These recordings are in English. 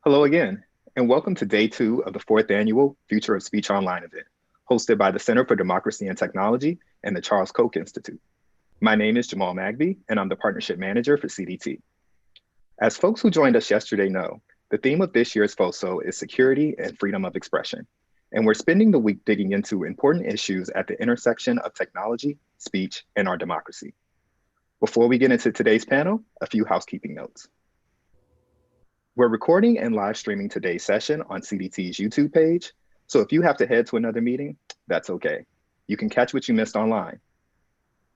Hello again, and welcome to day two of the fourth annual Future of Speech Online event, hosted by the Center for Democracy and Technology and the Charles Koch Institute. My name is Jamal Magby, and I'm the Partnership Manager for CDT. As folks who joined us yesterday know, the theme of this year's FOSO is security and freedom of expression, and we're spending the week digging into important issues at the intersection of technology, speech, and our democracy. Before we get into today's panel, a few housekeeping notes. We're recording and live streaming today's session on CDT's YouTube page, so if you have to head to another meeting, that's okay. You can catch what you missed online.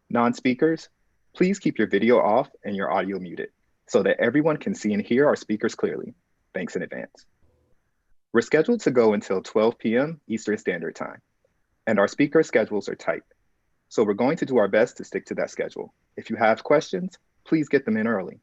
Non-speakers, please keep your video off and your audio muted so that everyone can see and hear our speakers clearly. Thanks in advance. We're scheduled to go until 12 p.m. Eastern Standard Time, and our speaker schedules are tight. So we're going to do our best to stick to that schedule. If you have questions, please get them in early.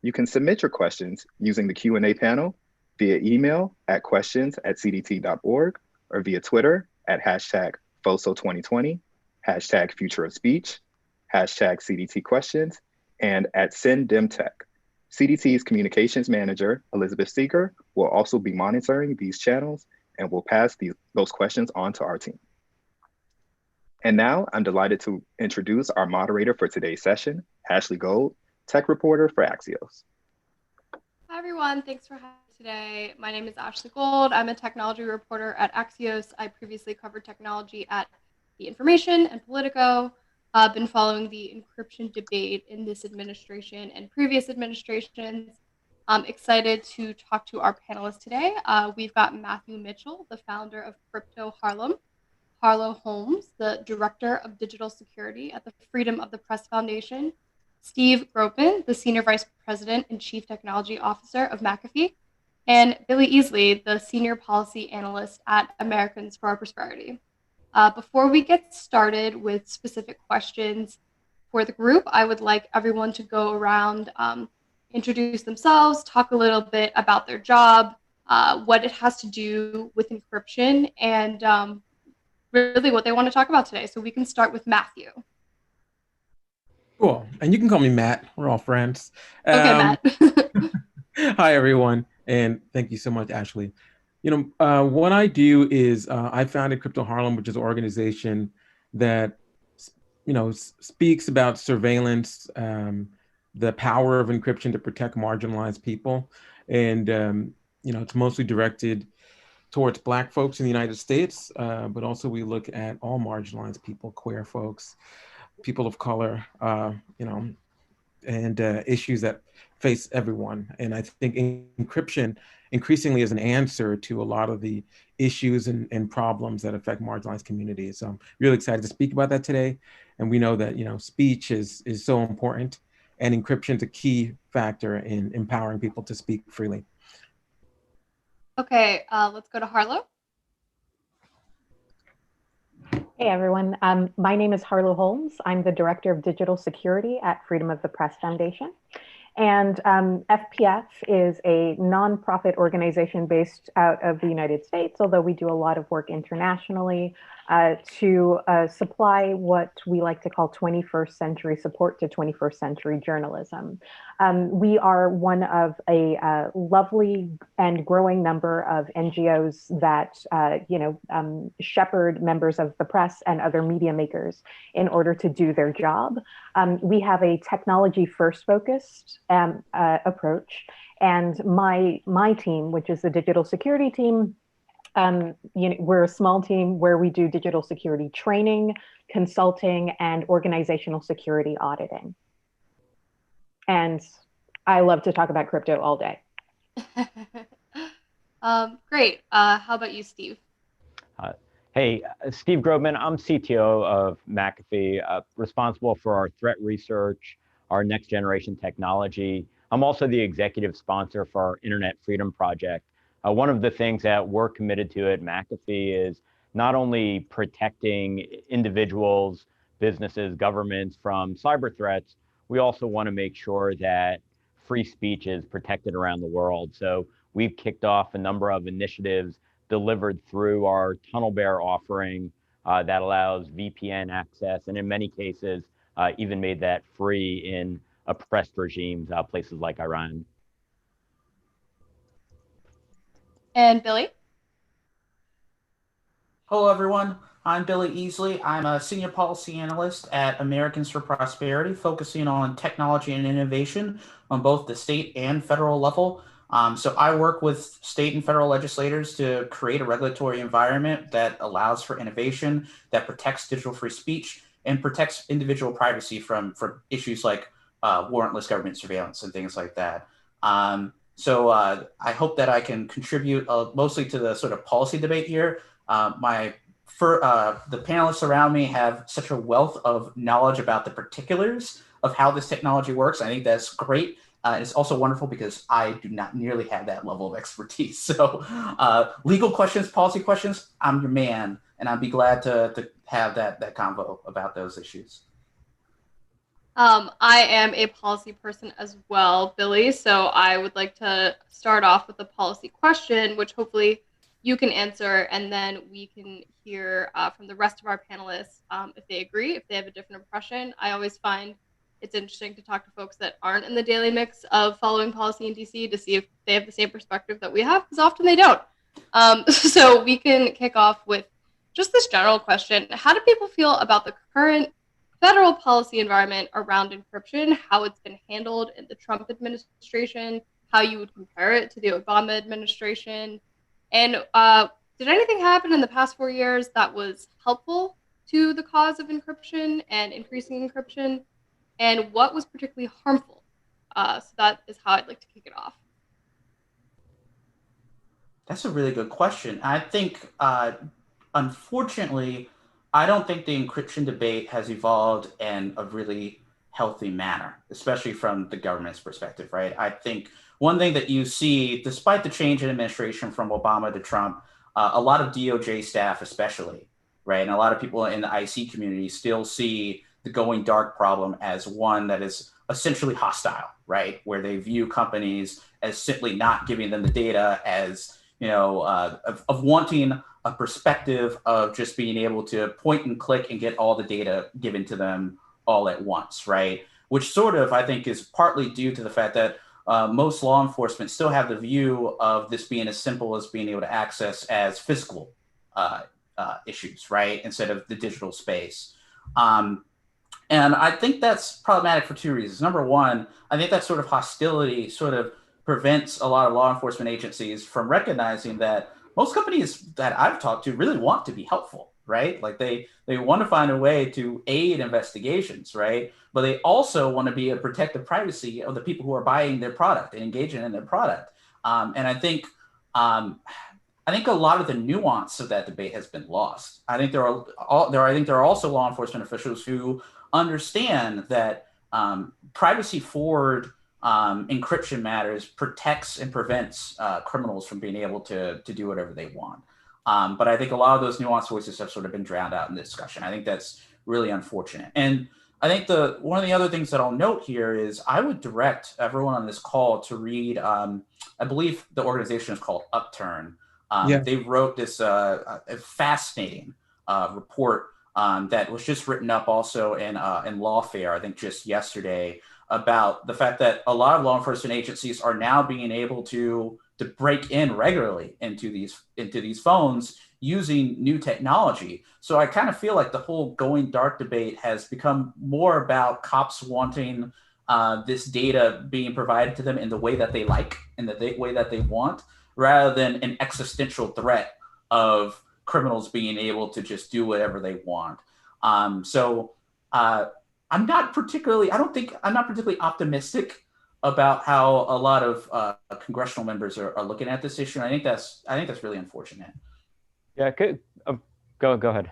You can submit your questions using the Q&A panel via email at questions@cdt.org or via Twitter at #FOSO2020, #FutureOfSpeech, #CDT and at SendDemTech. CDT's communications manager, Elizabeth Seeger, will also be monitoring these channels and will pass those questions on to our team. And now I'm delighted to introduce our moderator for today's session, Ashley Gold, tech reporter for Axios. Hi, everyone. Thanks for having me today. My name is Ashley Gold. I'm a technology reporter at Axios. I previously covered technology at The Information and Politico. I've been following the encryption debate in this administration and previous administrations. I'm excited to talk to our panelists today. We've got Matthew Mitchell, the founder of Crypto Harlem, Harlow Holmes, the director of digital security at the Freedom of the Press Foundation, Steve Grobman, the Senior Vice President and Chief Technology Officer of McAfee, and Billy Easley, the Senior Policy Analyst at Americans for Our Prosperity. Before we get started with specific questions for the group, I would like everyone to go around, introduce themselves, talk a little bit about their job, what it has to do with encryption, and really what they want to talk about today. So we can start with Matthew. Cool. And you can call me Matt. We're all friends. Okay, Matt. Hi, everyone. And thank you so much, Ashley. What I do is I founded Crypto Harlem, which is an organization that, speaks about surveillance, the power of encryption to protect marginalized people. And, it's mostly directed towards Black folks in the United States, but also we look at all marginalized people, queer folks, people of color, and issues that face everyone. And I think encryption increasingly is an answer to a lot of the issues and problems that affect marginalized communities. So I'm really excited to speak about that today. And we know that, speech is so important, and encryption is a key factor in empowering people to speak freely. Okay, let's go to Harlow. Hey everyone, my name is Harlow Holmes. I'm the Director of Digital Security at Freedom of the Press Foundation. And FPF is a nonprofit organization based out of the United States, although we do a lot of work internationally to supply what we like to call 21st century support to 21st century journalism. We are one of a lovely and growing number of NGOs that shepherd members of the press and other media makers in order to do their job. We have a technology first focused approach, and my team, which is the digital security team, we're a small team where we do digital security training, consulting, and organizational security auditing. And I love to talk about crypto all day. Great. How about you, Steve? Hey, Steve Grobman. I'm CTO of McAfee, responsible for our threat research, our next generation technology. I'm also the executive sponsor for our Internet Freedom Project. One of the things that we're committed to at McAfee is not only protecting individuals, businesses, governments from cyber threats, we also want to make sure that free speech is protected around the world. So we've kicked off a number of initiatives delivered through our TunnelBear offering that allows VPN access, and in many cases, even made that free in oppressed regimes, places like Iran. And Billy? Hello, everyone. I'm Billy Easley. I'm a senior policy analyst at Americans for Prosperity, focusing on technology and innovation on both the state and federal level. So I work with state and federal legislators to create a regulatory environment that allows for innovation, that protects digital free speech, and protects individual privacy from issues like warrantless government surveillance and things like that. I hope that I can contribute mostly to the sort of policy debate here. The panelists around me have such a wealth of knowledge about the particulars of how this technology works. I think that's great. It's also wonderful because I do not nearly have that level of expertise. So legal questions, policy questions, I'm your man, and I'd be glad to have that convo about those issues. I am a policy person as well, Billy, so I would like to start off with a policy question, which hopefully you can answer, and then we can hear from the rest of our panelists if they agree, if they have a different impression. I always find it's interesting to talk to folks that aren't in the daily mix of following policy in DC to see if they have the same perspective that we have, because often they don't. So we can kick off with just this general question. How do people feel about the current federal policy environment around encryption, how it's been handled in the Trump administration, how you would compare it to the Obama administration? And did anything happen in the past 4 years that was helpful to the cause of encryption and increasing encryption? And what was particularly harmful? So that is how I'd like to kick it off. That's a really good question. I think, unfortunately, I don't think the encryption debate has evolved in a really healthy manner, especially from the government's perspective, right? I think one thing that you see, despite the change in administration from Obama to Trump, a lot of DOJ staff especially, right? And a lot of people in the IC community still see the going dark problem as one that is essentially hostile, right? Where they view companies as simply not giving them the data, as, of wanting a perspective of just being able to point and click and get all the data given to them all at once, right? Which sort of, I think, is partly due to the fact that most law enforcement still have the view of this being as simple as being able to access as physical issues, right? Instead of the digital space. And I think that's problematic for two reasons. Number one, I think that sort of hostility sort of prevents a lot of law enforcement agencies from recognizing that most companies that I've talked to really want to be helpful, right? Like they want to find a way to aid investigations, right? But they also want to be able to protect the privacy of the people who are buying their product and engaging in their product. And I think a lot of the nuance of that debate has been lost. I think there are also law enforcement officials who understand that privacy forward encryption matters protects and prevents criminals from being able to do whatever they want. But I think a lot of those nuanced voices have sort of been drowned out in the discussion. I think that's really unfortunate. And I think one of the other things that I'll note here is I would direct everyone on this call to read, I believe the organization is called Upturn. They wrote this fascinating report that was just written up also in Lawfare, I think just yesterday, about the fact that a lot of law enforcement agencies are now being able to break in regularly into these phones using new technology. So I kind of feel like the whole going dark debate has become more about cops wanting this data being provided to them in the way that they like, in the way that they want, rather than an existential threat of criminals being able to just do whatever they want. I'm not particularly optimistic about how a lot of congressional members are looking at this issue. And I think that's really unfortunate. Yeah, good. Go ahead.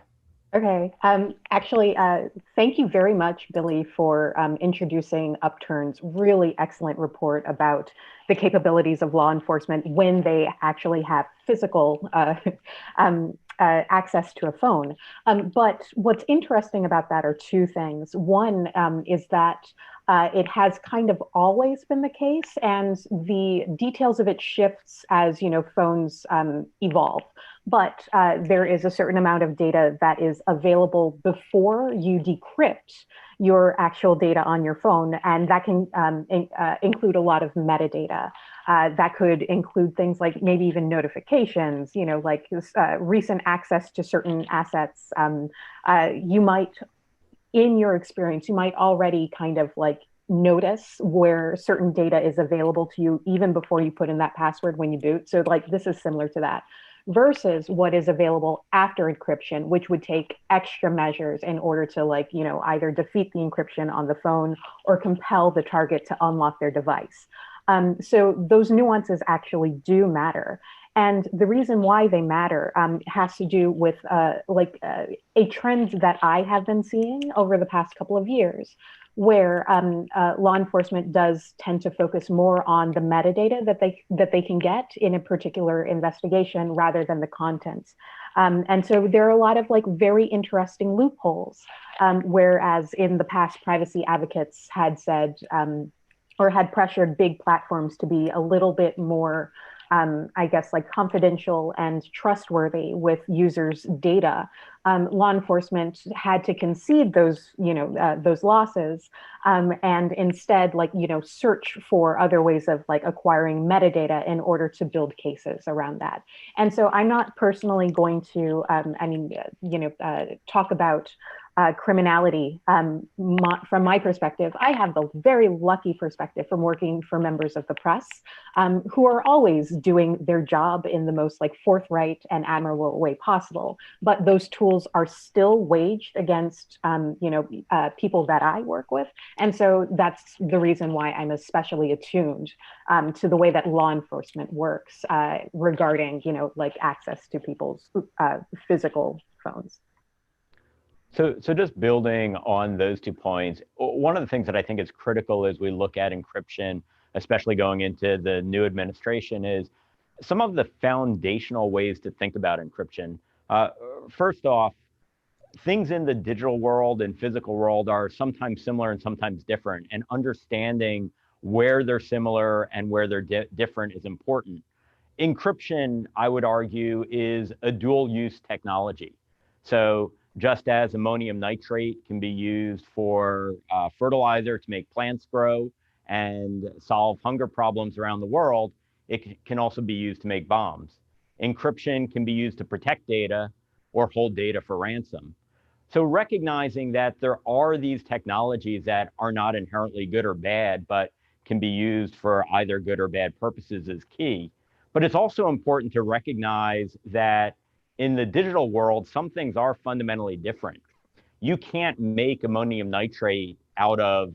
Okay. Actually, thank you very much, Billy, for introducing Upturn's really excellent report about the capabilities of law enforcement when they actually have physical access to a phone. But what's interesting about that are two things. One is that It has kind of always been the case, and the details of it shifts as phones evolve. But there is a certain amount of data that is available before you decrypt your actual data on your phone, and that can include a lot of metadata. That could include things like maybe even notifications, like recent access to certain assets. You might, in your experience, you might already kind of like notice where certain data is available to you even before you put in that password when you boot. So like this is similar to that versus what is available after encryption, which would take extra measures in order to either defeat the encryption on the phone or compel the target to unlock their device. So those nuances actually do matter. And the reason why they matter has to do with a trend that I have been seeing over the past couple of years, where law enforcement does tend to focus more on the metadata that they can get in a particular investigation rather than the contents. And so there are a lot of very interesting loopholes, whereas in the past, privacy advocates had said or had pressured big platforms to be a little bit more confidential and trustworthy with users' data. Law enforcement had to concede those losses and instead, search for other ways of acquiring metadata in order to build cases around that. And so I'm not personally going to, talk about criminality. From my perspective, I have the very lucky perspective from working for members of the press who are always doing their job in the most forthright and admirable way possible. But those tools are still waged against people that I work with. And so that's the reason why I'm especially attuned to the way that law enforcement works regarding access to people's physical phones. So just building on those 2 points, one of the things that I think is critical as we look at encryption, especially going into the new administration, is some of the foundational ways to think about encryption. First off, things in the digital world and physical world are sometimes similar and sometimes different, and understanding where they're similar and where they're different is important. Encryption, I would argue, is a dual-use technology. So just as ammonium nitrate can be used for fertilizer to make plants grow and solve hunger problems around the world, it can also be used to make bombs. Encryption can be used to protect data or hold data for ransom. So recognizing that there are these technologies that are not inherently good or bad, but can be used for either good or bad purposes is key. But it's also important to recognize that in the digital world, some things are fundamentally different. You can't make ammonium nitrate out of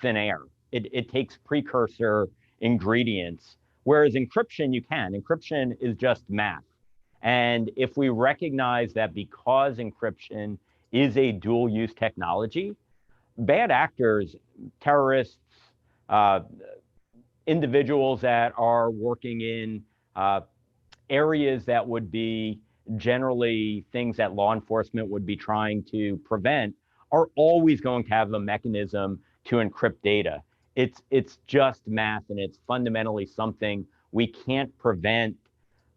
thin air. It takes precursor ingredients, whereas encryption, you can. Encryption is just math. And if we recognize that because encryption is a dual-use technology, bad actors, terrorists, individuals that are working in areas that would be generally things that law enforcement would be trying to prevent, are always going to have a mechanism to encrypt data. It's just math, and it's fundamentally something we can't prevent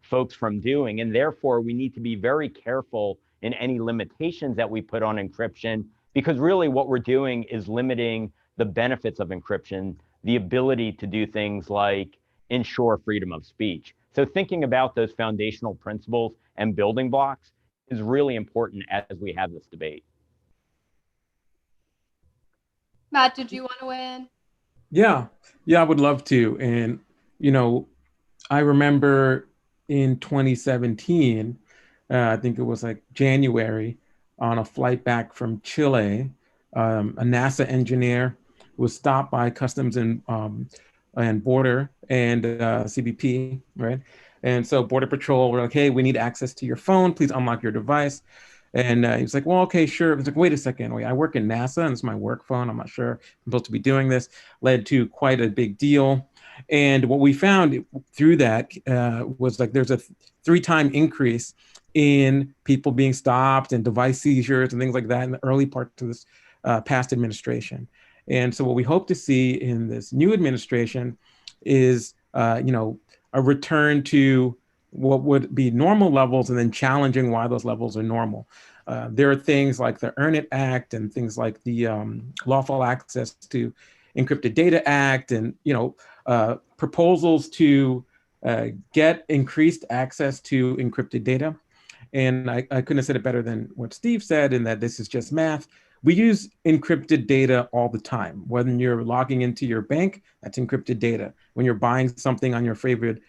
folks from doing. And therefore, we need to be very careful in any limitations that we put on encryption, because really what we're doing is limiting the benefits of encryption, the ability to do things like ensure freedom of speech. So thinking about those foundational principles and building blocks is really important as we have this debate. Matt, did you want to weigh in? Yeah, I would love to. And, I remember in 2017, I think it was January, on a flight back from Chile, a NASA engineer was stopped by Customs and Border and CBP, right? And so Border Patrol were like, hey, we need access to your phone. Please unlock your device. And he was like, well, okay, sure. He's like, wait a second. Wait, I work in NASA and it's my work phone. I'm not sure I'm supposed to be doing this. Led to quite a big deal. And what we found through that was there's a 3-time increase in people being stopped and device seizures and things like that in the early parts of this past administration. And so what we hope to see in this new administration is, a return to what would be normal levels and then challenging why those levels are normal. There are things like the Earn It Act and things like the Lawful Access to Encrypted Data Act, and proposals to get increased access to encrypted data. And I couldn't have said it better than what Steve said, in that this is just math. We use encrypted data all the time. When you're logging into your bank, that's encrypted data. When you're buying something on your favorite,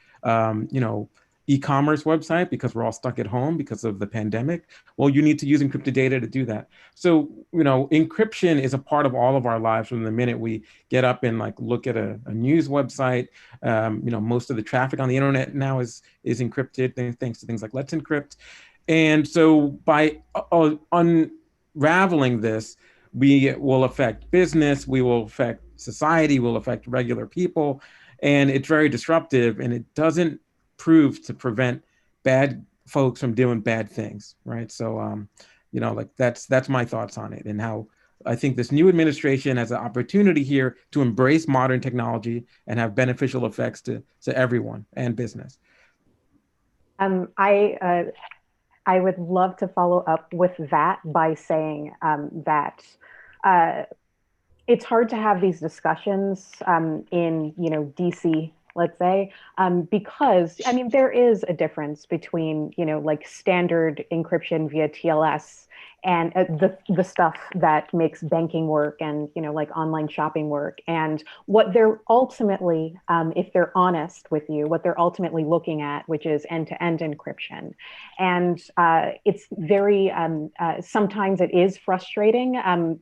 e-commerce website, because we're all stuck at home because of the pandemic, well, you need to use encrypted data to do that. So, encryption is a part of all of our lives from the minute we get up and look at a news website. Most of the traffic on the internet now is encrypted, thanks to things like Let's Encrypt. And so by unraveling this, we will affect business, we will affect society, will affect regular people. And it's very disruptive, and it doesn't prove to prevent bad folks from doing bad things, right? So, that's my thoughts on it, and how I think this new administration has an opportunity here to embrace modern technology and have beneficial effects to everyone and business. I would love to follow up with that by saying that it's hard to have these discussions in DC, let's say, because there is a difference between standard encryption via TLS and the stuff that makes banking work and online shopping work, and what they're ultimately, if they're honest with you, what they're ultimately looking at, which is end-to-end encryption. And it's very sometimes it is frustrating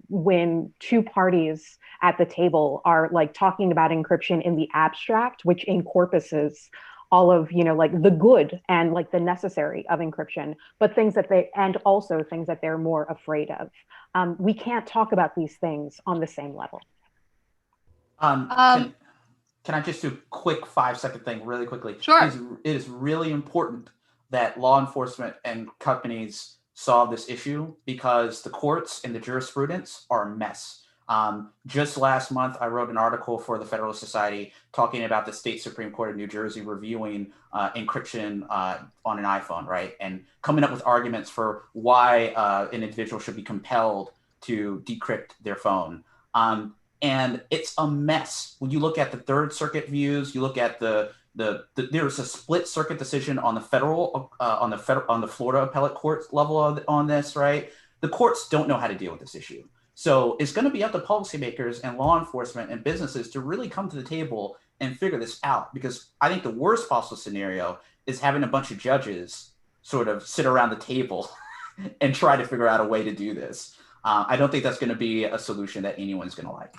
when two parties at the table are talking about encryption in the abstract, which encompasses all of the good and the necessary of encryption, but things that they're more afraid of. We can't talk about these things on the same level. Can I just do a quick 5-second thing really quickly? Sure. It is really important that law enforcement and companies solve this issue, because the courts and the jurisprudence are a mess. Just last month, I wrote an article for the Federalist Society talking about the state Supreme Court of New Jersey reviewing encryption on an iPhone, right? And coming up with arguments for why an individual should be compelled to decrypt their phone. And it's a mess. When you look at the Third Circuit views, you look at there's a split circuit decision on the on the Florida appellate court level on this, right? The courts don't know how to deal with this issue. So it's going to be up to policymakers and law enforcement and businesses to really come to the table and figure this out, because I think the worst possible scenario is having a bunch of judges sort of sit around the table and try to figure out a way to do this. I don't think that's going to be a solution that anyone's going to like.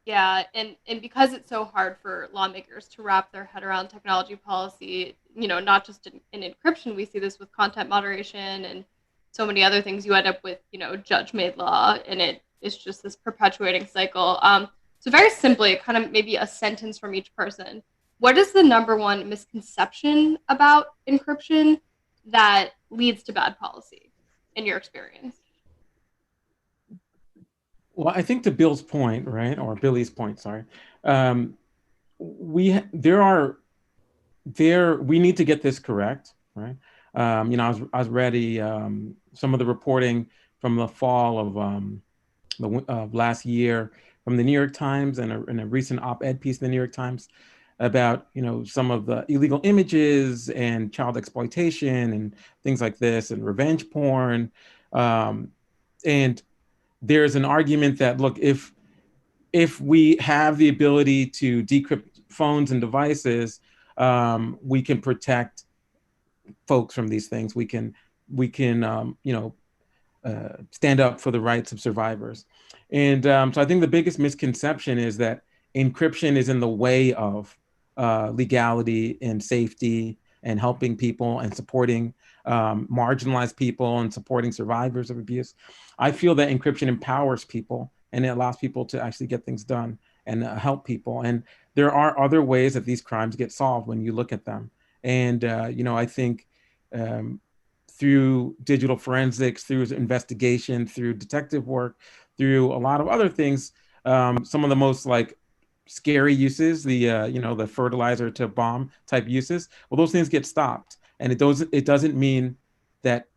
Yeah, and because it's so hard for lawmakers to wrap their head around technology policy, not just in encryption, we see this with content moderation and so many other things. You end up with, judge-made law, and it's just this perpetuating cycle. So very simply, kind of maybe a sentence from each person. What is the number one misconception about encryption that leads to bad policy, in your experience? Well, I think to Bill's point, right, or Billy's point, sorry, we need to get this correct, right? I was ready some of the reporting from the fall of last year from the New York Times, and a recent op-ed piece in the New York Times about some of the illegal images and child exploitation and things like this, and revenge porn, and there's an argument that, look, if we have the ability to decrypt phones and devices, we can protect folks from these things. We can stand up for the rights of survivors. And so I think the biggest misconception is that encryption is in the way of legality and safety and helping people and supporting marginalized people and supporting survivors of abuse. I feel that encryption empowers people, and it allows people to actually get things done and help people. And there are other ways that these crimes get solved when you look at them. And, I think through digital forensics, through investigation, through detective work, through a lot of other things, some of the most like scary uses, the the fertilizer to bomb type uses, well, those things get stopped. And it doesn't mean that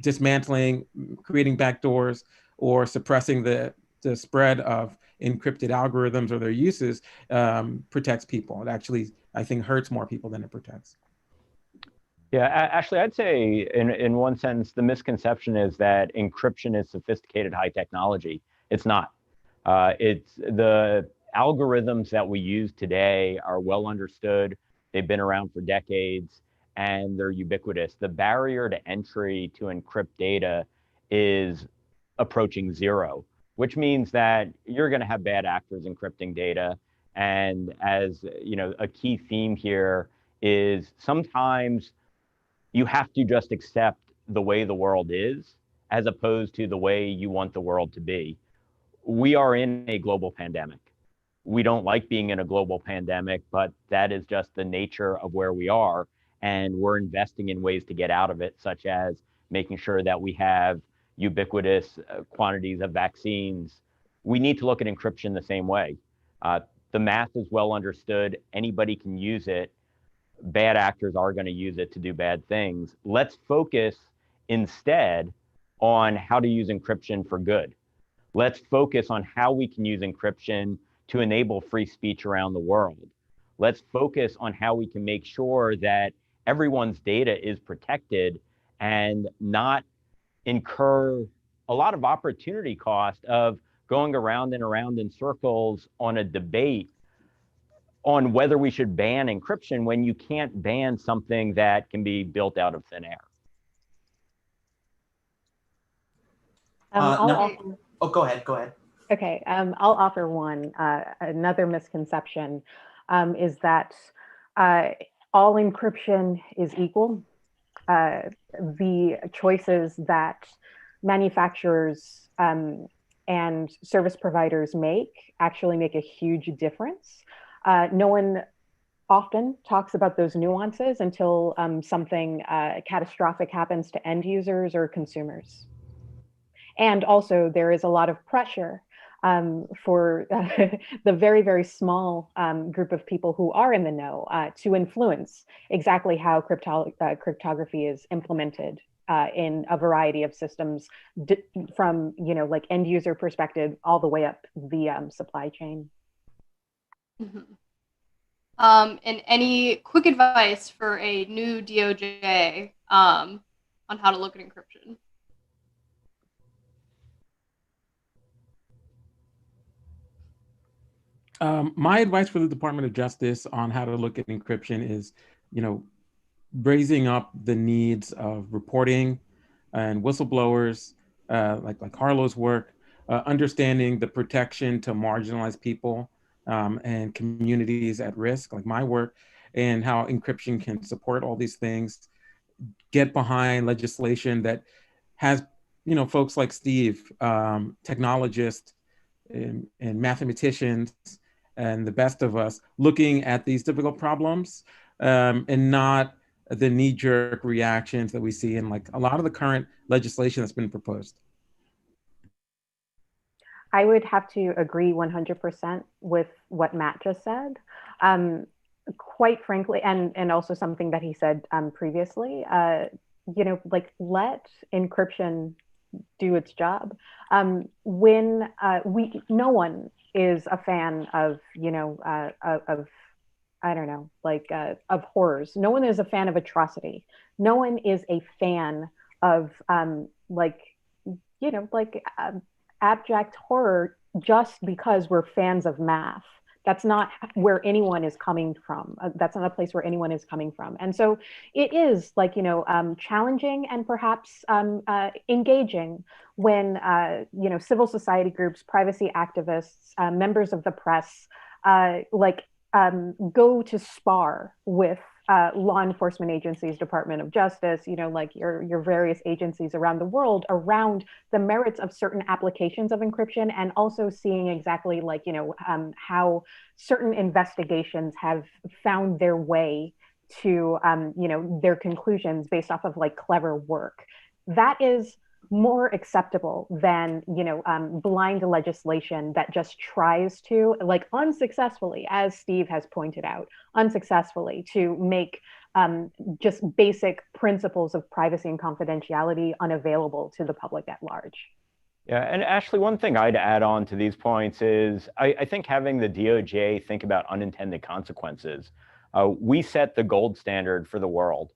dismantling, creating backdoors, or suppressing the spread of encrypted algorithms or their uses protects people. It actually, I think, hurts more people than it protects. Yeah, Ashley, I'd say in one sense, the misconception is that encryption is sophisticated high technology. It's not. It's the algorithms that we use today are well understood. They've been around for decades and they're ubiquitous. The barrier to entry to encrypt data is approaching zero, which means that you're going to have bad actors encrypting data. And as you know, a key theme here is sometimes you have to just accept the way the world is as opposed to the way you want the world to be. We are in a global pandemic. We don't like being in a global pandemic, but that is just the nature of where we are. And we're investing in ways to get out of it, such as making sure that we have ubiquitous quantities of vaccines. We need to look at encryption the same way. The math is well understood. Anybody can use it. Bad actors are going to use it to do bad things. Let's focus instead on how to use encryption for good. Let's focus on how we can use encryption to enable free speech around the world. Let's focus on how we can make sure that everyone's data is protected and not incur a lot of opportunity cost of going around and around in circles on a debate on whether we should ban encryption when you can't ban something that can be built out of thin air. Oh, go ahead. Okay, I'll offer one. Another misconception is that all encryption is equal. The choices that manufacturers and service providers actually make a huge difference. No one often talks about those nuances until something catastrophic happens to end users or consumers. And also there is a lot of pressure for the very, very small group of people who are in the know to influence exactly how cryptography is implemented in a variety of systems from, like end user perspective all the way up the supply chain. Mm-hmm. And any quick advice for a new DOJ on how to look at encryption? My advice for the Department of Justice on how to look at encryption is, raising up the needs of reporting and whistleblowers, like Harlow's work, understanding the protection to marginalized people and communities at risk, like my work, and how encryption can support all these things. Get behind legislation that has, folks like Steve, technologists and mathematicians, and the best of us looking at these difficult problems and not the knee-jerk reactions that we see in like a lot of the current legislation that's been proposed. I would have to agree 100% with what Matt just said. Quite frankly, and also something that he said previously, let encryption do its job. When no one is a fan of, of horrors. No one is a fan of atrocity. No one is a fan of abject horror just because we're fans of math. That's not where anyone is coming from. That's not a place where anyone is coming from. And so it is challenging and perhaps engaging when, civil society groups, privacy activists, members of the press, go to spar with law enforcement agencies, Department of Justice, your various agencies around the world around the merits of certain applications of encryption, and also seeing exactly how certain investigations have found their way to their conclusions based off of clever work. That is more acceptable than, blind legislation that just tries to, like unsuccessfully, as Steve has pointed out, unsuccessfully to make just basic principles of privacy and confidentiality unavailable to the public at large. Yeah, and Ashley, one thing I'd add on to these points is I think having the DOJ think about unintended consequences. We set the gold standard for the world.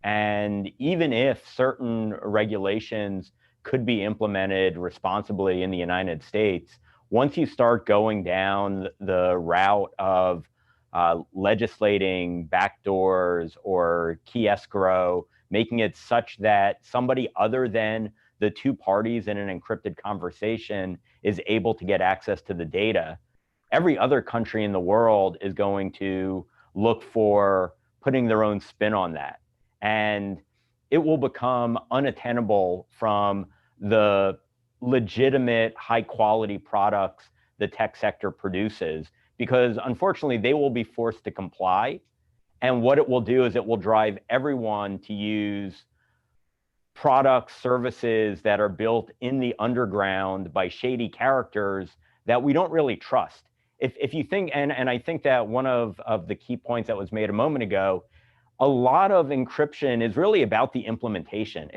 And even if certain regulations could be implemented responsibly in the United States, once you start going down the route of legislating backdoors or key escrow, making it such that somebody other than the two parties in an encrypted conversation is able to get access to the data, every other country in the world is going to look for putting their own spin on that. And it will become unattainable from the legitimate high quality products the tech sector produces, because unfortunately they will be forced to comply. And what it will do is it will drive everyone to use products, services that are built in the underground by shady characters that we don't really trust. If you think, and I think that one of the key points that was made a moment ago, a lot of encryption is really about the implementation.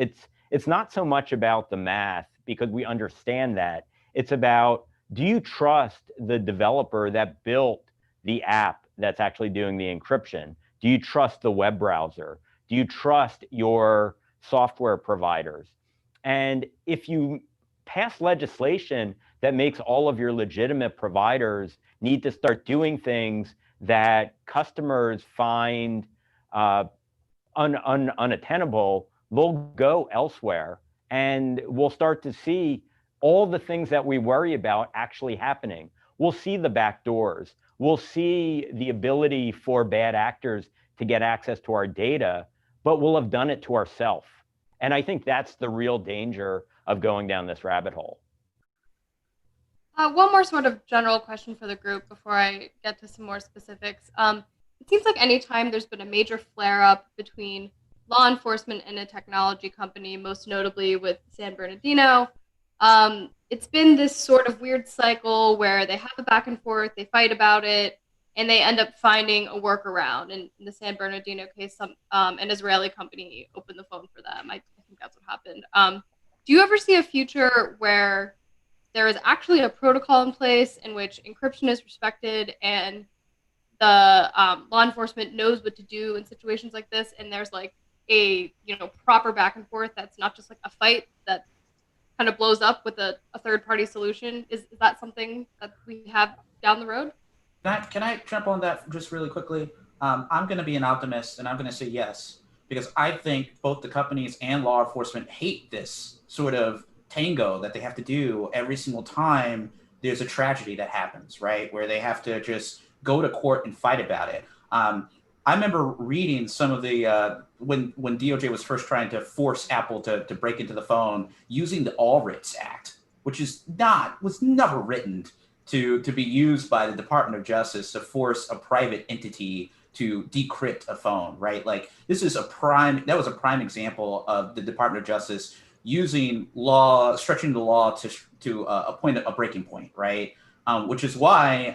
It's not so much about the math, because we understand that. It's about, do you trust the developer that built the app that's actually doing the encryption? Do you trust the web browser? Do you trust your software providers? And if you pass legislation that makes all of your legitimate providers need to start doing things that customers find unattainable, they'll go elsewhere, and we'll start to see all the things that we worry about actually happening. We'll see the back doors. We'll see the ability for bad actors to get access to our data, but we'll have done it to ourselves. And I think that's the real danger of going down this rabbit hole. One more sort of general question for the group before I get to some more specifics. It seems like anytime there's been a major flare-up between law enforcement and a technology company, most notably with San Bernardino, it's been this sort of weird cycle where they have a back and forth, they fight about it, and they end up finding a workaround. And in the San Bernardino case, an Israeli company opened the phone for them. I think that's what happened. Do you ever see a future where there is actually a protocol in place in which encryption is respected and the law enforcement knows what to do in situations like this, and there's like a proper back and forth that's not just like a fight that kind of blows up with a third-party solution? Is that something that we have down the road? Can I jump on that just really quickly? I'm going to be an optimist, and I'm going to say yes, because I think both the companies and law enforcement hate this sort of tango that they have to do every single time there's a tragedy that happens, right? Where they have to just go to court and fight about it. I remember reading some of the, when DOJ was first trying to force Apple to break into the phone using the All Writs Act, which was never written to be used by the Department of Justice to force a private entity to decrypt a phone, right? Like that was a prime example of the Department of Justice using law, stretching the law to appoint a breaking point, right? Which is why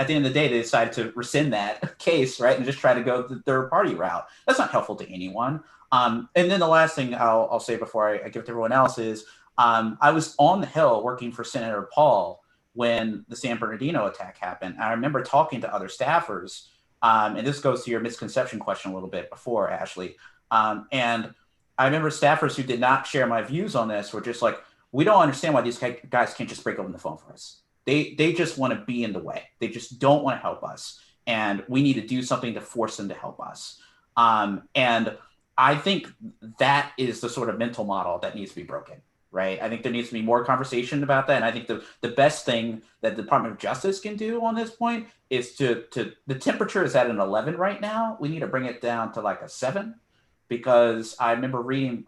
at the end of the day, they decided to rescind that case, right? And just try to go the third party route. That's not helpful to anyone. And then the last thing I'll say before I give it to everyone else is I was on the Hill working for Senator Paul when the San Bernardino attack happened. I remember talking to other staffers, and this goes to your misconception question a little bit before, Ashley. And I remember staffers who did not share my views on this were just like, we don't understand why these guys can't just break open the phone for us. They just want to be in the way. They just don't want to help us. And we need to do something to force them to help us. And I think that is the sort of mental model that needs to be broken, right? I think there needs to be more conversation about that. And I think the best thing that the Department of Justice can do on this point is the temperature is at an 11 right now. We need to bring it down to like a 7. Because I remember reading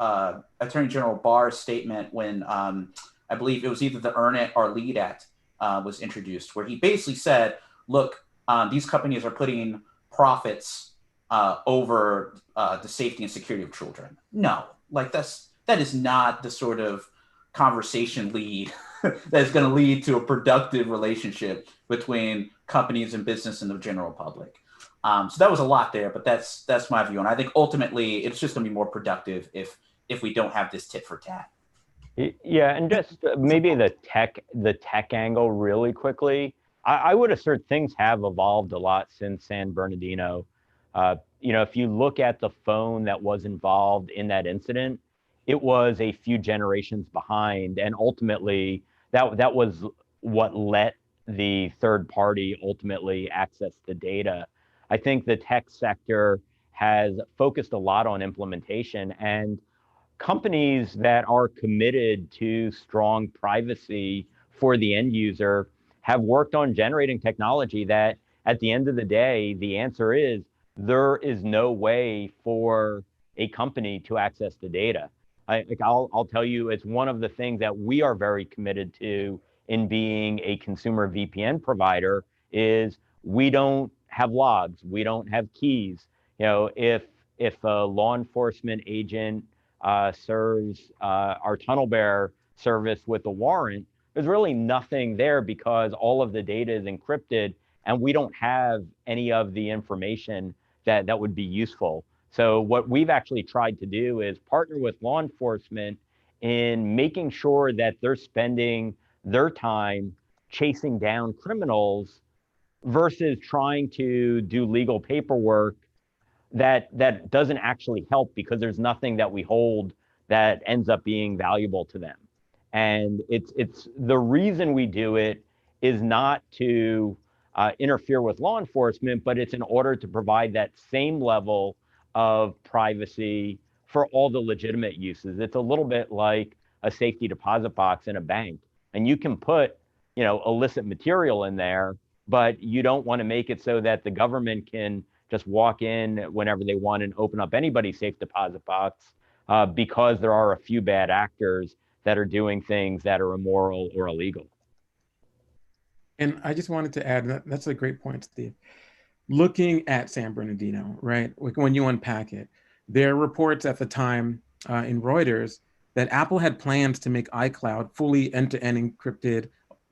Attorney General Barr's statement when I believe it was either the Earn It or Lead Act was introduced, where he basically said, look, these companies are putting profits over the safety and security of children. No, like that's that is not the sort of conversation lead that's going to lead to a productive relationship between companies and business and the general public. So that was a lot there, but that's my view. And I think ultimately it's just going to be more productive if we don't have this tit for tat. Yeah, and just maybe the tech angle really quickly. I would assert things have evolved a lot since San Bernardino. If you look at the phone that was involved in that incident, it was a few generations behind, and ultimately that was what let the third party ultimately access the data. I think the tech sector has focused a lot on implementation, and companies that are committed to strong privacy for the end user have worked on generating technology that at the end of the day, the answer is there is no way for a company to access the data. I'll tell you, it's one of the things that we are very committed to in being a consumer VPN provider is we don't have logs, we don't have keys. If a law enforcement agent serves our TunnelBear service with a warrant, there's really nothing there because all of the data is encrypted and we don't have any of the information that would be useful. So what we've actually tried to do is partner with law enforcement in making sure that they're spending their time chasing down criminals versus trying to do legal paperwork that doesn't actually help because there's nothing that we hold that ends up being valuable to them. And it's the reason we do it is not to interfere with law enforcement, but it's in order to provide that same level of privacy for all the legitimate uses. It's a little bit like a safety deposit box in a bank, and you can put illicit material in there, but you don't want to make it so that the government can just walk in whenever they want and open up anybody's safe deposit box because there are a few bad actors that are doing things that are immoral or illegal. And I just wanted to add, that's a great point, Steve. Looking at San Bernardino, right, when you unpack it, there are reports at the time in Reuters that Apple had plans to make iCloud fully end-to-end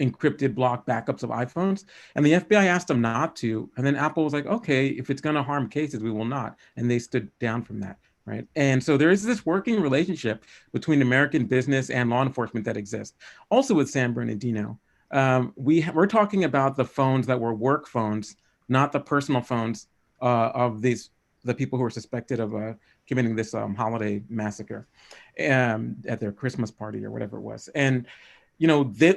encrypted block backups of iPhones. And the FBI asked them not to. And then Apple was like, okay, if it's going to harm cases, we will not. And they stood down from that, right? And so there is this working relationship between American business and law enforcement that exists. Also with San Bernardino, we're talking about the phones that were work phones, not the personal phones of the people who were suspected of committing this holiday massacre at their Christmas party or whatever it was. And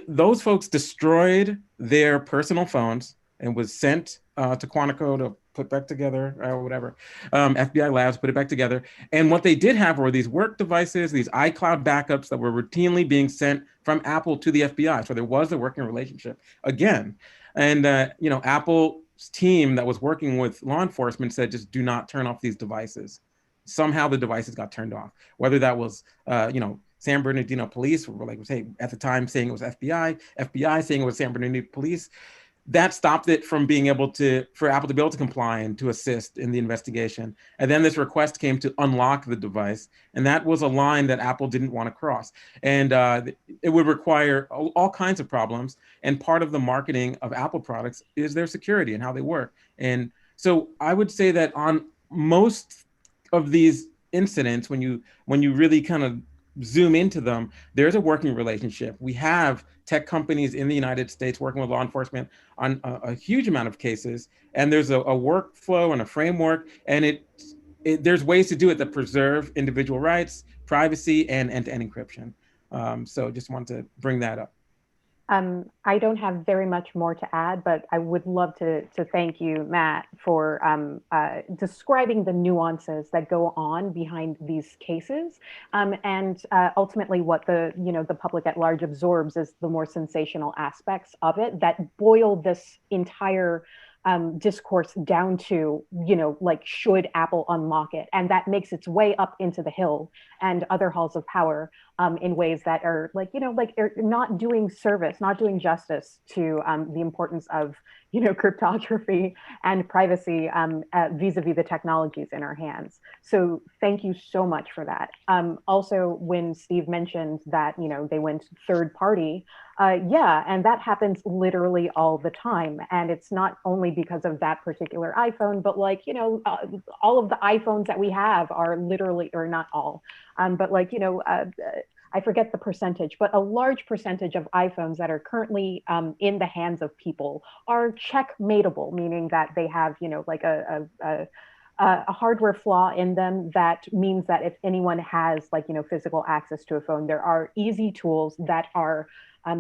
those folks destroyed their personal phones and was sent to Quantico to put back together or whatever. FBI labs put it back together. And what they did have were these work devices, these iCloud backups that were routinely being sent from Apple to the FBI. So there was a working relationship again. And, Apple's team that was working with law enforcement said, just do not turn off these devices. Somehow the devices got turned off, whether that was, San Bernardino police were like, say, at the time saying it was FBI saying it was San Bernardino police. That stopped it from being for Apple to be able to comply and to assist in the investigation. And then this request came to unlock the device. And that was a line that Apple didn't want to cross. And it would require all kinds of problems. And part of the marketing of Apple products is their security and how they work. And so I would say that on most of these incidents, when you really kind of zoom into them, there's a working relationship. We have tech companies in the United States working with law enforcement on a huge amount of cases, and there's a workflow and a framework, and there's ways to do it that preserve individual rights, privacy, and end-to-end encryption. So just wanted to bring that up. I don't have very much more to add, but I would love to thank you, Matt, for describing the nuances that go on behind these cases, and ultimately what the public at large absorbs is the more sensational aspects of it that boil this entire discourse down to, like, should Apple unlock it? And that makes its way up into the Hill and other halls of power in ways that are like, are not doing service, not doing justice to the importance of, cryptography and privacy vis-a-vis the technologies in our hands. So thank you so much for that. Also, when Steve mentioned that, they went third party, yeah, and that happens literally all the time. And it's not only because of that particular iPhone, but like, all of the iPhones that we have are literally, or not all, but like, I forget the percentage, but a large percentage of iPhones that are currently in the hands of people are checkmatable, meaning that they have, like a hardware flaw in them that means that if anyone has like, physical access to a phone, there are easy tools that are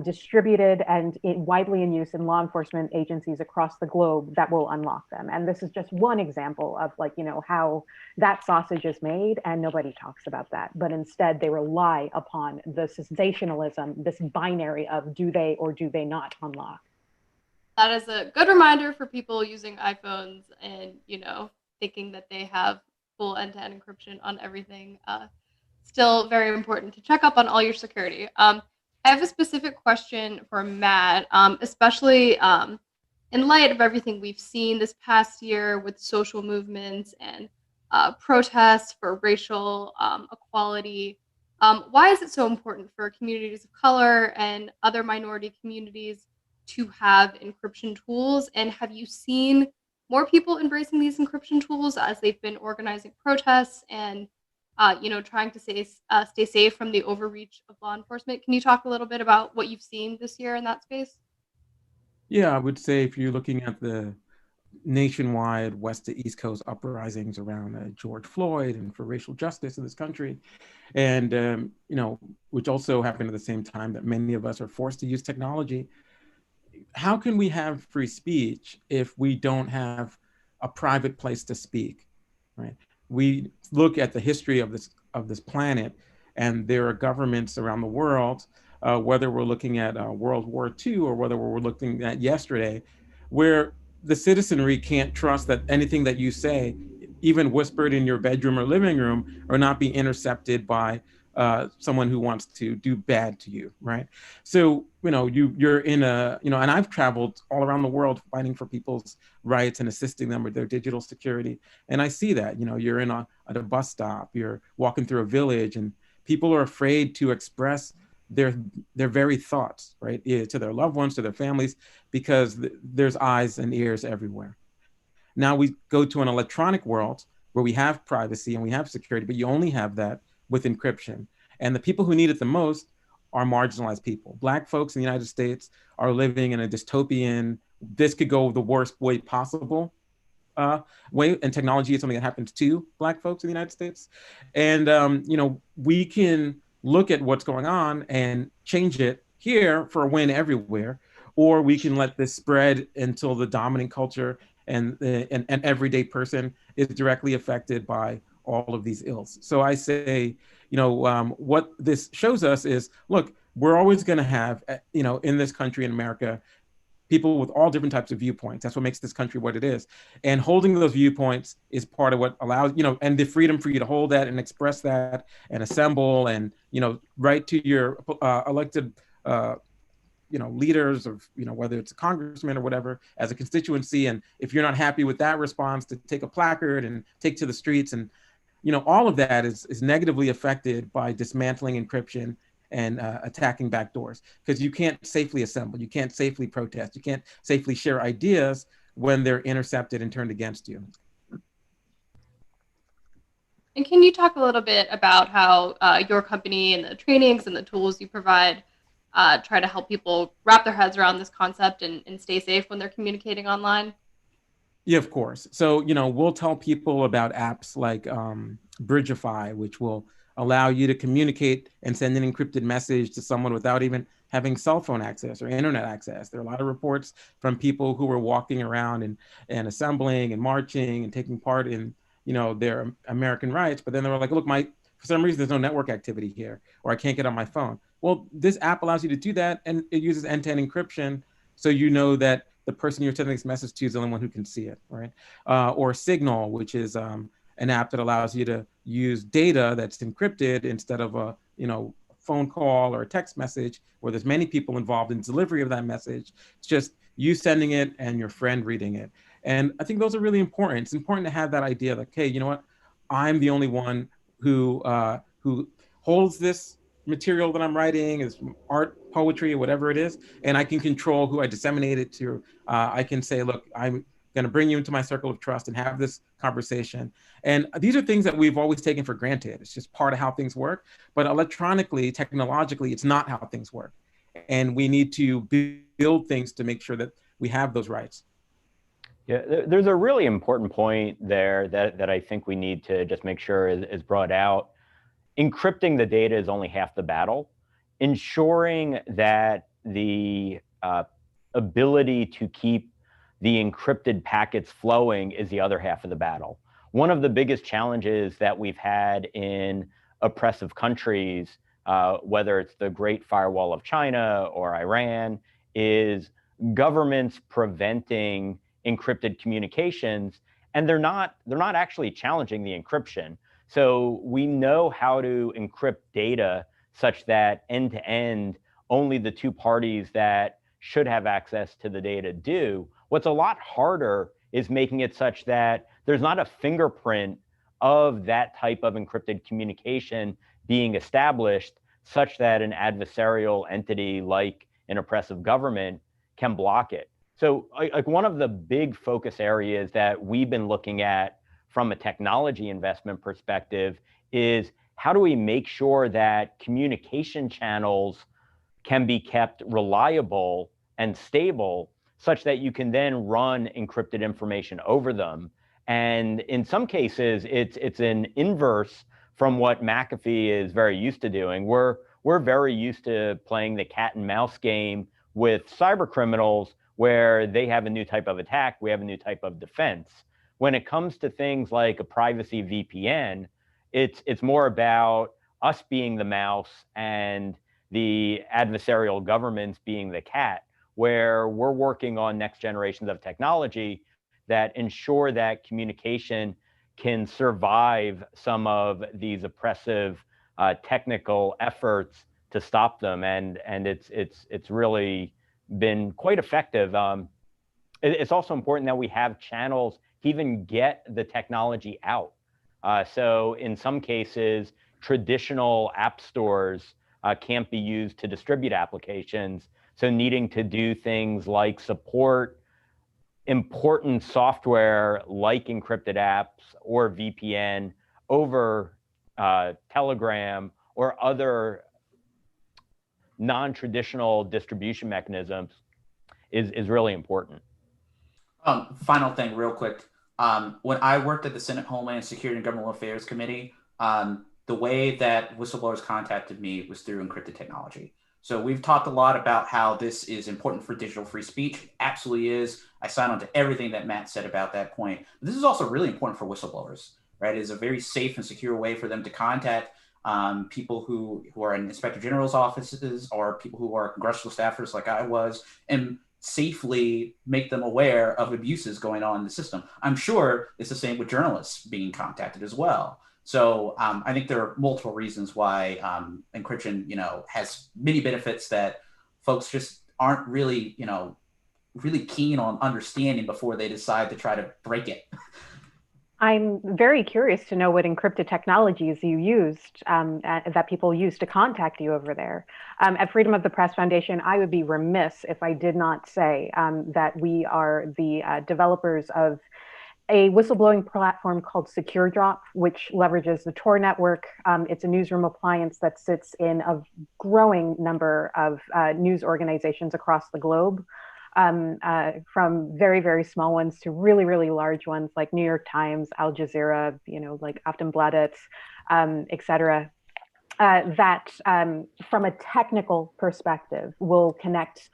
distributed and widely in use in law enforcement agencies across the globe that will unlock them. And this is just one example of like, how that sausage is made, and nobody talks about that. But instead they rely upon the sensationalism, this binary of do they or do they not unlock. That is a good reminder for people using iPhones and, thinking that they have full end-to-end encryption on everything. Still very important to check up on all your security. I have a specific question for Matt, especially in light of everything we've seen this past year with social movements and protests for racial equality. Why is it so important for communities of color and other minority communities to have encryption tools? And have you seen more people embracing these encryption tools as they've been organizing protests and trying to stay safe from the overreach of law enforcement? Can you talk a little bit about what you've seen this year in that space? Yeah, I would say if you're looking at the nationwide West to East Coast uprisings around George Floyd and for racial justice in this country, and which also happened at the same time that many of us are forced to use technology. How can we have free speech if we don't have a private place to speak, right? We look at the history of this planet, and there are governments around the world, whether we're looking at World War II or whether we're looking at yesterday, where the citizenry can't trust that anything that you say, even whispered in your bedroom or living room, or not be intercepted by someone who wants to do bad to you, right? So, you're in and I've traveled all around the world fighting for people's rights and assisting them with their digital security. And I see that, you're at a bus stop, you're walking through a village, and people are afraid to express their very thoughts, right? To their loved ones, to their families, because there's eyes and ears everywhere. Now we go to an electronic world where we have privacy and we have security, but you only have that with encryption. And the people who need it the most are marginalized people. Black folks in the United States are living in a dystopian, this could go the worst way possible way. And technology is something that happens to Black folks in the United States. And, we can look at what's going on and change it here for a win everywhere, or we can let this spread until the dominant culture and an everyday person is directly affected by all of these ills. So I say, what this shows us is, look, we're always going to have, in this country, in America, people with all different types of viewpoints. That's what makes this country what it is. And holding those viewpoints is part of what allows, and the freedom for you to hold that and express that and assemble and, write to your elected, leaders of, whether it's a congressman or whatever, as a constituency. And if you're not happy with that response, to take a placard and take to the streets. And, all of that is negatively affected by dismantling encryption and attacking backdoors, because you can't safely assemble, you can't safely protest, you can't safely share ideas when they're intercepted and turned against you. And can you talk a little bit about how your company and the trainings and the tools you provide try to help people wrap their heads around this concept and stay safe when they're communicating online? Yeah, of course. So, we'll tell people about apps like Bridgeify, which will allow you to communicate and send an encrypted message to someone without even having cell phone access or internet access. There are a lot of reports from people who were walking around and assembling and marching and taking part in, their American rights. But then they were like, look, for some reason, there's no network activity here, or I can't get on my phone. Well, this app allows you to do that, and it uses end-to-end encryption. So you know that the person you're sending this message to is the only one who can see it, right? Or Signal, which is an app that allows you to use data that's encrypted instead of a phone call or a text message where there's many people involved in delivery of that message. It's just you sending it and your friend reading it. And I think those are really important. It's important to have that idea like, hey, you know what? I'm the only one who holds this material that I'm writing, is art, poetry, or whatever it is, and I can control who I disseminate it to. I can say, look, I'm going to bring you into my circle of trust and have this conversation. And these are things that we've always taken for granted. It's just part of how things work. But electronically, technologically, it's not how things work. And we need to build things to make sure that we have those rights. Yeah, there's a really important point there that I think we need to just make sure is brought out. Encrypting the data is only half the battle. Ensuring that the ability to keep the encrypted packets flowing is the other half of the battle. One of the biggest challenges that we've had in oppressive countries, whether it's the Great Firewall of China or Iran, is governments preventing encrypted communications, and they're not actually challenging the encryption. So we know how to encrypt data such that end-to-end, only the two parties that should have access to the data do. What's a lot harder is making it such that there's not a fingerprint of that type of encrypted communication being established such that an adversarial entity like an oppressive government can block it. So like one of the big focus areas that we've been looking at from a technology investment perspective is how do we make sure that communication channels can be kept reliable and stable such that you can then run encrypted information over them. And in some cases, it's an inverse from what McAfee is very used to doing. We're very used to playing the cat and mouse game with cyber criminals where they have a new type of attack, we have a new type of defense. When it comes to things like a privacy VPN, it's more about us being the mouse and the adversarial governments being the cat, where we're working on next generations of technology that ensure that communication can survive some of these oppressive technical efforts to stop them. And it's really been quite effective. It's also important that we have channels to even get the technology out. So in some cases, traditional app stores can't be used to distribute applications. So needing to do things like support important software like encrypted apps or VPN over Telegram or other non-traditional distribution mechanisms is really important. Final thing real quick. When I worked at the Senate Homeland Security and Government Affairs Committee, the way that whistleblowers contacted me was through encrypted technology. So we've talked a lot about how this is important for digital free speech. It absolutely is. I sign on to everything that Matt said about that point. But this is also really important for whistleblowers, right? It is a very safe and secure way for them to contact people who are in Inspector General's offices or people who are congressional staffers like I was, and safely make them aware of abuses going on in the system. I'm sure it's the same with journalists being contacted as well. So I think there are multiple reasons why encryption, has many benefits that folks just aren't really, really keen on understanding before they decide to try to break it. I'm very curious to know what encrypted technologies you used, that people used to contact you over there. At Freedom of the Press Foundation, I would be remiss if I did not say that we are the developers of a whistleblowing platform called SecureDrop, which leverages the Tor network. It's a newsroom appliance that sits in a growing number of news organizations across the globe. From very, very small ones to really, really large ones like New York Times, Al Jazeera, like Aftonbladet, et cetera, that from a technical perspective will connect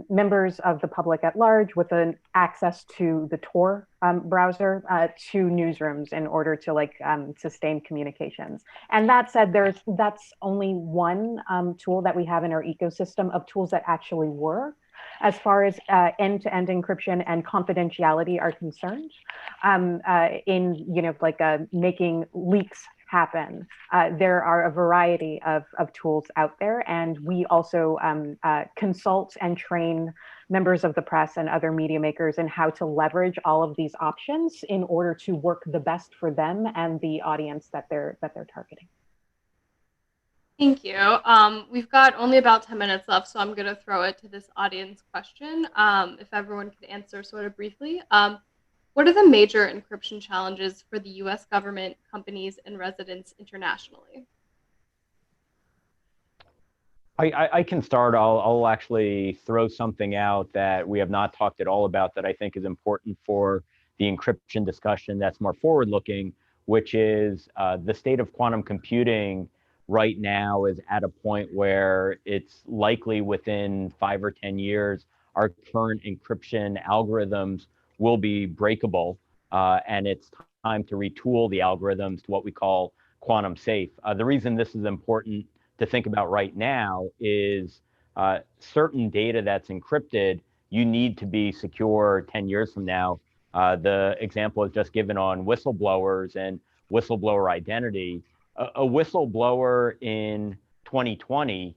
members of the public at large with an access to the Tor browser to newsrooms in order to sustain communications. And that said, that's only one tool that we have in our ecosystem of tools that actually work as far as end-to-end encryption and confidentiality are concerned, in making leaks happen. There are a variety of tools out there, and we also consult and train members of the press and other media makers in how to leverage all of these options in order to work the best for them and the audience that they're targeting. Thank you. We've got only about 10 minutes left, so I'm going to throw it to this audience question. If everyone could answer sort of briefly. What are the major encryption challenges for the US government, companies, and residents internationally? I can start. I'll actually throw something out that we have not talked at all about that I think is important for the encryption discussion that's more forward-looking, which is the state of quantum computing right now is at a point where it's likely within 5 or 10 years, our current encryption algorithms will be breakable, and it's time to retool the algorithms to what we call quantum safe. The reason this is important to think about right now is certain data that's encrypted, you need to be secure 10 years from now. The example is just given on whistleblowers and whistleblower identity. A whistleblower in 2020,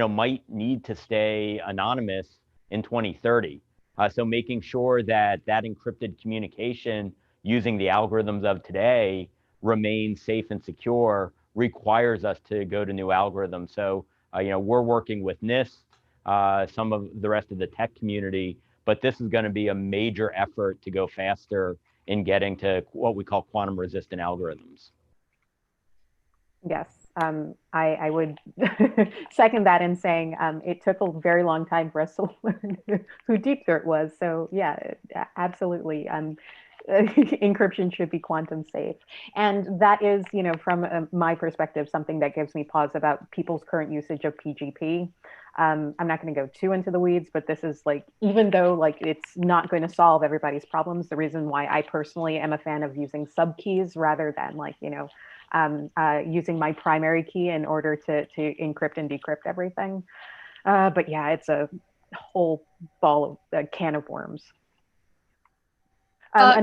might need to stay anonymous in 2030. So making sure that that encrypted communication using the algorithms of today remains safe and secure requires us to go to new algorithms. So, we're working with NIST, some of the rest of the tech community, but this is going to be a major effort to go faster in getting to what we call quantum resistant algorithms. Yes, I would second that in saying it took a very long time for us to learn who Deep Throat was. So yeah, absolutely. Encryption should be quantum safe. And that is, from my perspective, something that gives me pause about people's current usage of PGP. I'm not going to go too into the weeds, but this is even though it's not going to solve everybody's problems, the reason why I personally am a fan of using subkeys rather than using my primary key in order to encrypt and decrypt everything. But yeah, it's a whole a can of worms. I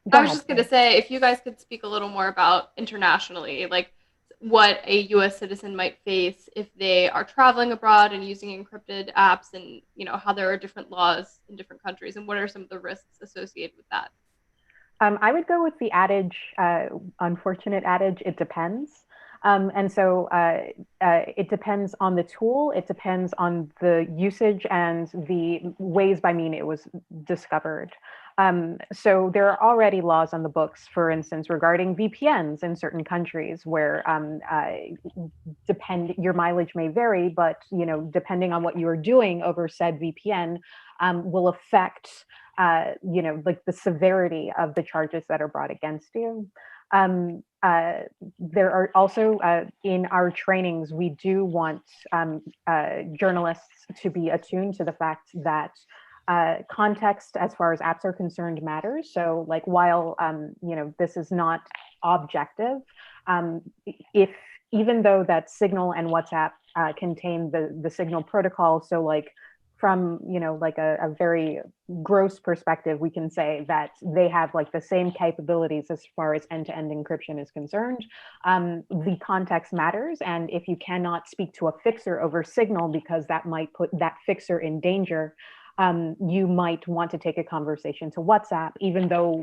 was just going to say, if you guys could speak a little more about internationally, what a US citizen might face if they are traveling abroad and using encrypted apps, and how there are different laws in different countries, and what are some of the risks associated with that? I would go with the adage, unfortunate adage, it depends. And so it depends on the tool, it depends on the usage and the ways by mean it was discovered. So there are already laws on the books, for instance, regarding VPNs in certain countries where your mileage may vary, but depending on what you are doing over said VPN will affect the severity of the charges that are brought against you. There are also in our trainings, we do want journalists to be attuned to the fact that context as far as apps are concerned matters. So while this is not objective, even though that Signal and WhatsApp contain the Signal protocol, so from a very gross perspective, we can say that they have the same capabilities as far as end-to-end encryption is concerned. The context matters, and if you cannot speak to a fixer over Signal because that might put that fixer in danger, you might want to take a conversation to WhatsApp, even though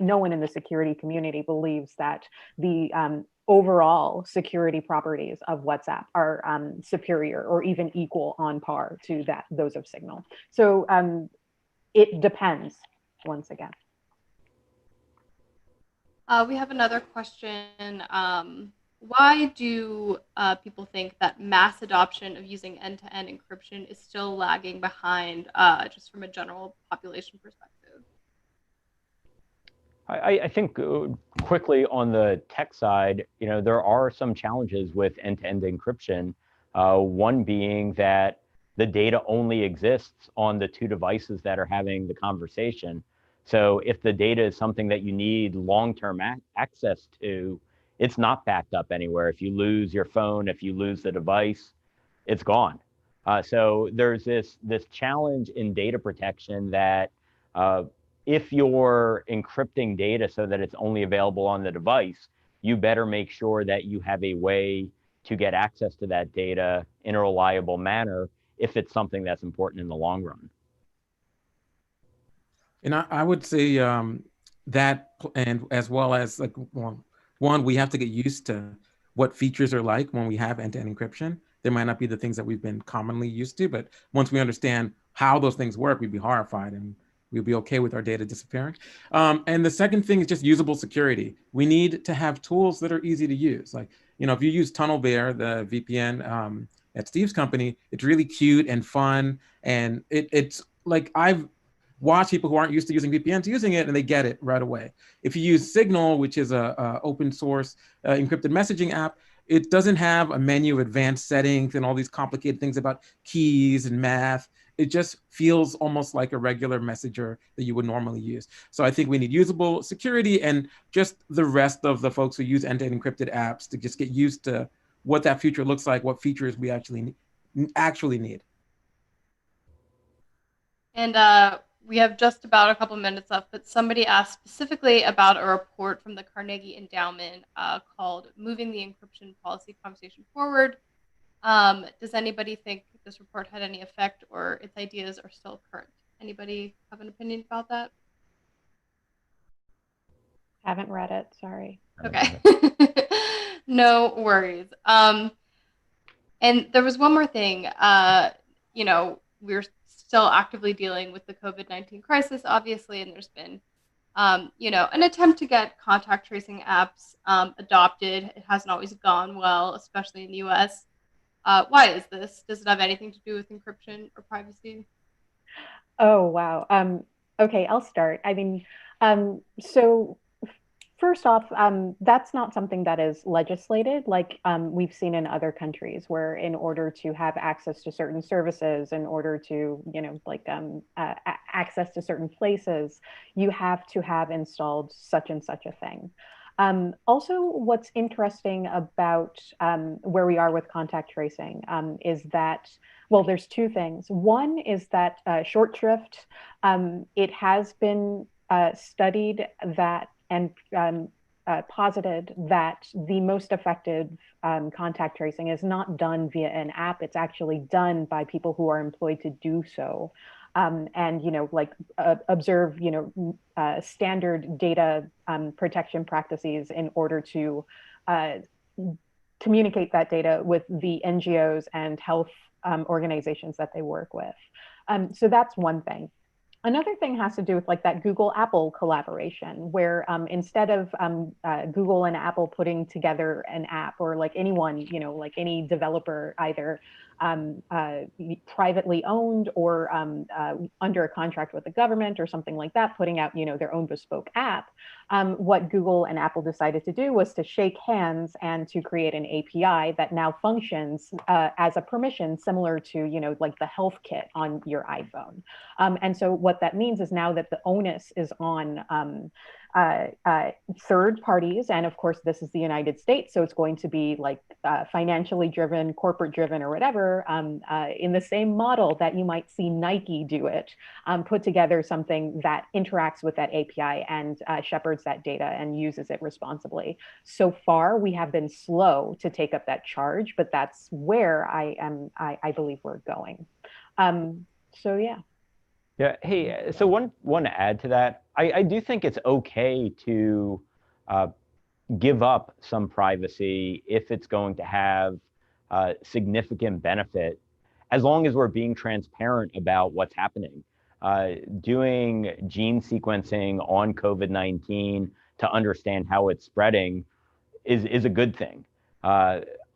no one in the security community believes that the overall security properties of WhatsApp are superior or even equal on par to those of Signal. So it depends, once again. We have another question. Why do people think that mass adoption of using end-to-end encryption is still lagging behind, just from a general population perspective? I think quickly on the tech side, there are some challenges with end-to-end encryption. One being that the data only exists on the two devices that are having the conversation. So if the data is something that you need long-term access to, it's not backed up anywhere. If you lose your phone, if you lose the device, it's gone. So there's this challenge in data protection that if you're encrypting data so that it's only available on the device, you better make sure that you have a way to get access to that data in a reliable manner if it's something that's important in the long run. And I would say that, and as well as like one, we have to get used to what features are like when we have end-to-end encryption. There might not be the things that we've been commonly used to, but once we understand how those things work, we'd be horrified and we'd be okay with our data disappearing. And the second thing is just usable security. We need to have tools that are easy to use. Like, if you use TunnelBear, the VPN at Steve's company, it's really cute and fun. And it's like, I've watch people who aren't used to using VPNs using it, and they get it right away. If you use Signal, which is a open source encrypted messaging app, it doesn't have a menu of advanced settings and all these complicated things about keys and math. It just feels almost like a regular messenger that you would normally use. So I think we need usable security, and just the rest of the folks who use end-to-end encrypted apps to just get used to what that future looks like, what features we actually need. And we have just about a couple minutes left, but somebody asked specifically about a report from the Carnegie Endowment called Moving the Encryption Policy Conversation Forward. Does anybody think this report had any effect or its ideas are still current? Anybody have an opinion about that? Haven't read it, sorry. Okay. No worries. And there was one more thing. We're still actively dealing with the COVID-19 crisis, obviously, and there's been, an attempt to get contact tracing apps adopted. It hasn't always gone well, especially in the US. Why is this? Does it have anything to do with encryption or privacy? Oh, wow. Okay, I'll start. I mean, so first off, that's not something that is legislated like we've seen in other countries, where in order to have access to certain services, in order to, access to certain places, you have to have installed such and such a thing. Also, what's interesting about where we are with contact tracing is that, well, there's two things. One is that short shrift, it has been studied that and posited that the most effective contact tracing is not done via an app. It's actually done by people who are employed to do so. And, observe, standard data protection practices in order to communicate that data with the NGOs and health organizations that they work with. So that's one thing. Another thing has to do with like that Google-Apple collaboration, where instead of Google and Apple putting together an app, or like anyone, like any developer, either privately owned or under a contract with the government or something like that, putting out, their own bespoke app, what Google and Apple decided to do was to shake hands and to create an API that now functions as a permission similar to, like the health kit on your iPhone. And so what that means is now that the onus is on third parties, and of course this is the United States, so it's going to be like financially driven, corporate driven, or whatever, in the same model that you might see Nike do it, put together something that interacts with that API and shepherds that data and uses it responsibly. So far, we have been slow to take up that charge, but that's where I believe we're going. So yeah. Yeah. Hey, so one to add to that, I do think it's okay to give up some privacy if it's going to have significant benefit, as long as we're being transparent about what's happening. Doing gene sequencing on COVID-19 to understand how it's spreading is a good thing.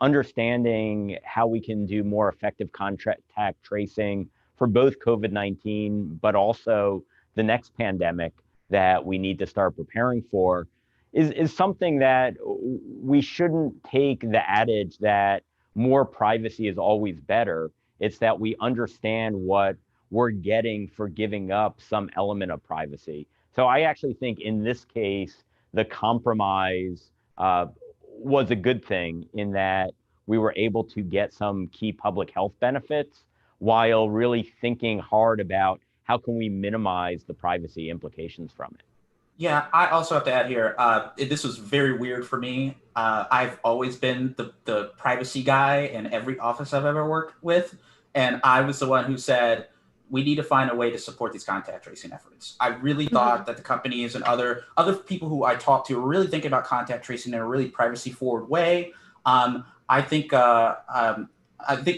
Understanding how we can do more effective contact tracing for both COVID-19, but also the next pandemic that we need to start preparing for, is something that we shouldn't take the adage that more privacy is always better. It's that we understand what we're getting for giving up some element of privacy. So I actually think in this case, the compromise was a good thing, in that we were able to get some key public health benefits while really thinking hard about how can we minimize the privacy implications from it? Yeah, I also have to add here, this was very weird for me. I've always been the privacy guy in every office I've ever worked with. And I was the one who said, we need to find a way to support these contact tracing efforts. I really thought that the companies and other people who I talked to were really thinking about contact tracing in a really privacy forward way. I think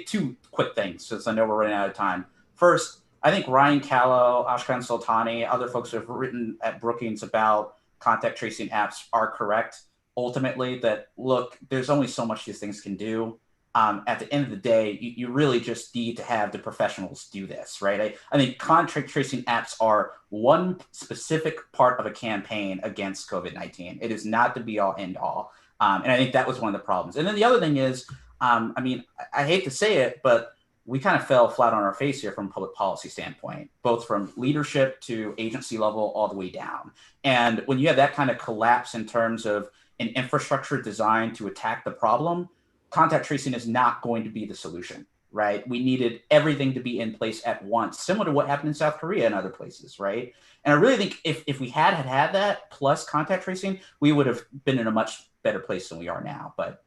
two quick things, since I know we're running out of time. First, I think Ryan Callow, Ashkan Sultani, other folks who have written at Brookings about contact tracing apps are correct. Ultimately, that look, there's only so much these things can do. At the end of the day, you really just need to have the professionals do this, right? I think contact tracing apps are one specific part of a campaign against COVID-19. It is not the be all end all. And I think that was one of the problems. And then the other thing is, I mean, I hate to say it, but we kind of fell flat on our face here from a public policy standpoint, both from leadership to agency level all the way down. And when you have that kind of collapse in terms of an infrastructure designed to attack the problem, contact tracing is not going to be the solution, right? We needed everything to be in place at once, similar to what happened in South Korea and other places, right? And I really think if we had that plus contact tracing, we would have been in a much better place than we are now. But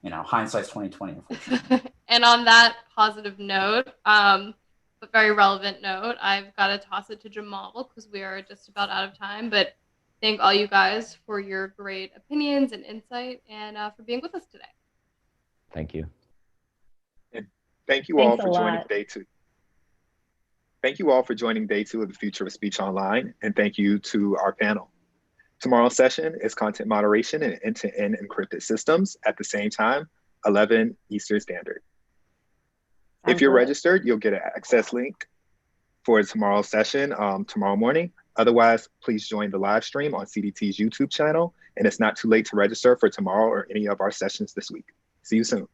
you know, hindsight's 2020, unfortunately. And on that positive note, but very relevant note, I've got to toss it to Jamal because we are just about out of time. But thank all you guys for your great opinions and insight and for being with us today. Thank you. And thank you all for joining day two. Thank you all for joining day two of the Future of Speech Online, and thank you to our panel. Tomorrow's session is content moderation and end-to-end encrypted systems at the same time, 11 Eastern Standard. If you're registered, you'll get an access link for tomorrow's session tomorrow morning. Otherwise, please join the live stream on CDT's YouTube channel, and it's not too late to register for tomorrow or any of our sessions this week. See you soon.